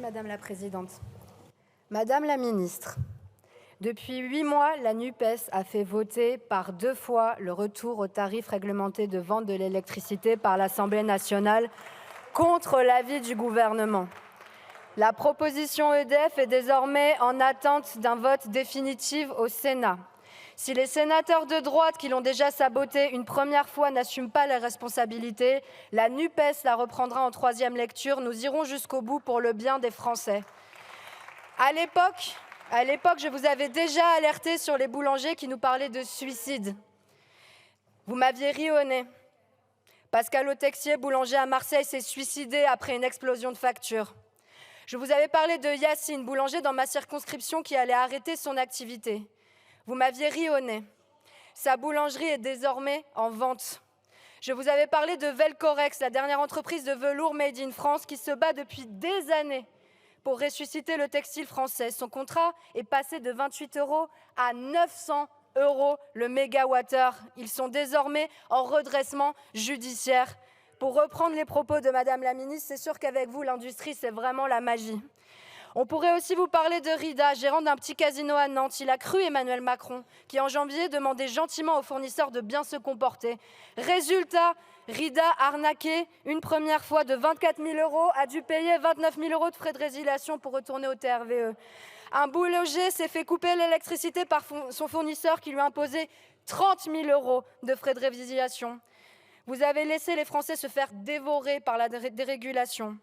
Madame la Présidente. Madame la Ministre, depuis 8 mois, la NUPES a fait voter par 2 fois le retour au tarif réglementé de vente de l'électricité par l'Assemblée nationale contre l'avis du gouvernement. La proposition EDF est désormais en attente d'un vote définitif au Sénat. Si les sénateurs de droite qui l'ont déjà saboté une première fois n'assument pas les responsabilités, la NUPES la reprendra en 3e lecture. Nous irons jusqu'au bout pour le bien des Français. À l'époque, je vous avais déjà alerté sur les boulangers qui nous parlaient de suicide. Vous m'aviez ri au nez. Pascal Autexier, boulanger à Marseille, s'est suicidé après une explosion de factures. Je vous avais parlé de Yacine, boulanger dans ma circonscription qui allait arrêter son activité. Vous m'aviez ri au nez. Sa boulangerie est désormais en vente. Je vous avais parlé de Velcorex, la dernière entreprise de velours made in France qui se bat depuis des années pour ressusciter le textile français. Son contrat est passé de 28 € à 900 € le mégawattheure. Ils sont désormais en redressement judiciaire. Pour reprendre les propos de Madame la Ministre, c'est sûr qu'avec vous, l'industrie, c'est vraiment la magie. On pourrait aussi vous parler de Rida, gérant d'un petit casino à Nantes. Il a cru Emmanuel Macron, qui en janvier demandait gentiment aux fournisseurs de bien se comporter. Résultat, Rida, arnaqué une première fois de 24 000 €, a dû payer 29 000 € de frais de résiliation pour retourner au TRVE. Un boulanger s'est fait couper l'électricité par son fournisseur qui lui a imposé 30 000 € de frais de résiliation. Vous avez laissé les Français se faire dévorer par la dérégulation.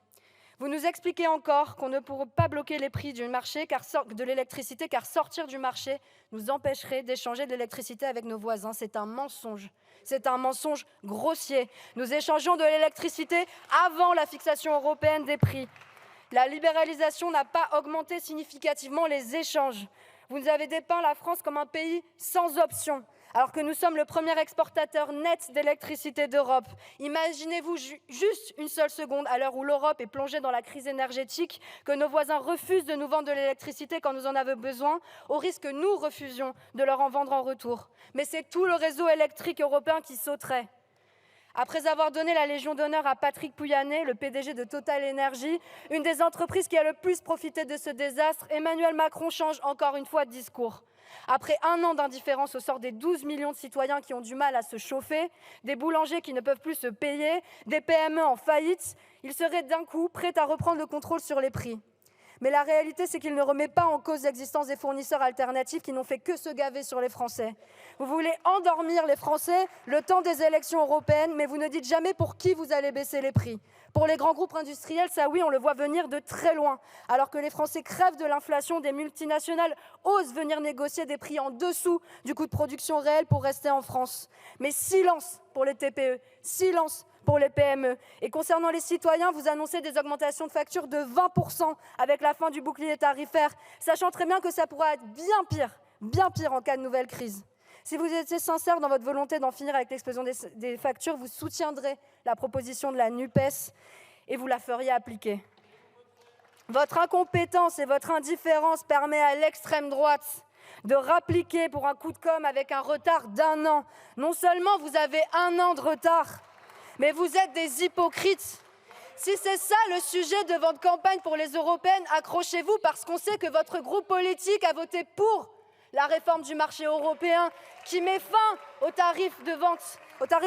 Vous nous expliquez encore qu'on ne pourra pas bloquer les prix du marché de l'électricité car sortir du marché nous empêcherait d'échanger de l'électricité avec nos voisins. C'est un mensonge. C'est un mensonge grossier. Nous échangeons de l'électricité avant la fixation européenne des prix. La libéralisation n'a pas augmenté significativement les échanges. Vous nous avez dépeint la France comme un pays sans option, alors que nous sommes le premier exportateur net d'électricité d'Europe. Imaginez-vous juste une seule seconde, à l'heure où l'Europe est plongée dans la crise énergétique, que nos voisins refusent de nous vendre de l'électricité quand nous en avons besoin, au risque que nous refusions de leur en vendre en retour. Mais c'est tout le réseau électrique européen qui sauterait. Après avoir donné la Légion d'honneur à Patrick Pouyanné, le PDG de Total Energy, une des entreprises qui a le plus profité de ce désastre, Emmanuel Macron change encore une fois de discours. Après 1 an d'indifférence au sort des 12 millions de citoyens qui ont du mal à se chauffer, des boulangers qui ne peuvent plus se payer, des PME en faillite, il serait d'un coup prêt à reprendre le contrôle sur les prix. Mais la réalité, c'est qu'il ne remet pas en cause l'existence des fournisseurs alternatifs qui n'ont fait que se gaver sur les Français. Vous voulez endormir les Français le temps des élections européennes, mais vous ne dites jamais pour qui vous allez baisser les prix. Pour les grands groupes industriels, ça oui, on le voit venir de très loin. Alors que les Français crèvent de l'inflation, des multinationales osent venir négocier des prix en dessous du coût de production réel pour rester en France. Mais silence pour les TPE, silence pour les PME. Et concernant les citoyens, vous annoncez des augmentations de factures de 20% avec la fin du bouclier tarifaire, sachant très bien que ça pourra être bien pire en cas de nouvelle crise. Si vous étiez sincère dans votre volonté d'en finir avec l'explosion des factures, vous soutiendrez la proposition de la NUPES et vous la feriez appliquer. Votre incompétence et votre indifférence permet à l'extrême droite de rappliquer pour un coup de com' avec un retard d'1 an. Non seulement vous avez 1 an de retard, mais vous êtes des hypocrites. Si c'est ça le sujet de votre campagne pour les européennes, accrochez-vous parce qu'on sait que votre groupe politique a voté pour la réforme du marché européen qui met fin au tarif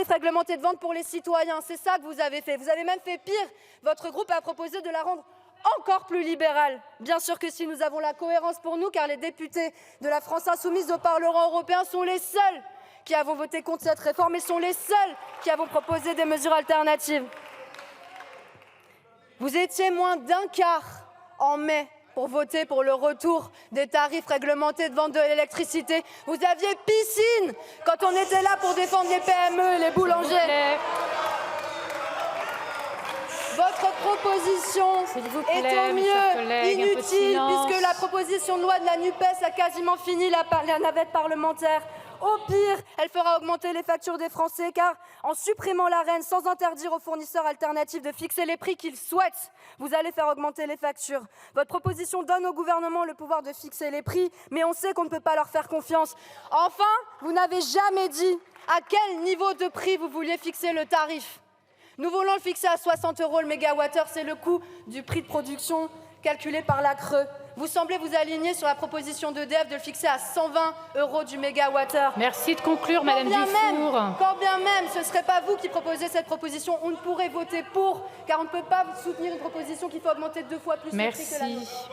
réglementé de vente pour les citoyens. C'est ça que vous avez fait. Vous avez même fait pire. Votre groupe a proposé de la rendre encore plus libérale. Bien sûr que si nous avons la cohérence pour nous, car les députés de la France insoumise au Parlement européen sont les seuls qui avons voté contre cette réforme et sont les seuls qui avons proposé des mesures alternatives. Vous étiez moins d'un quart en mai pour voter pour le retour des tarifs réglementés de vente de l'électricité. Vous aviez piscine quand on était là pour défendre les PME et les boulangers. Votre proposition est au mieux inutile puisque la proposition de loi de la NUPES a quasiment fini la navette parlementaire. Au pire, elle fera augmenter les factures des Français car en supprimant l'Arenh sans interdire aux fournisseurs alternatifs de fixer les prix qu'ils souhaitent, vous allez faire augmenter les factures. Votre proposition donne au gouvernement le pouvoir de fixer les prix, mais on sait qu'on ne peut pas leur faire confiance. Enfin, vous n'avez jamais dit à quel niveau de prix vous vouliez fixer le tarif. Nous voulons le fixer à 60 € le mégawattheure, c'est le coût du prix de production calculé par la CRE. Vous semblez vous aligner sur la proposition d'EDF de le fixer à 120 € du mégawattheure. Merci de conclure, Madame Dufour. Quand bien même ce ne serait pas vous qui proposez cette proposition, on ne pourrait voter pour, car on ne peut pas soutenir une proposition qui fait augmenter 2 fois plus le prix que la nôtre.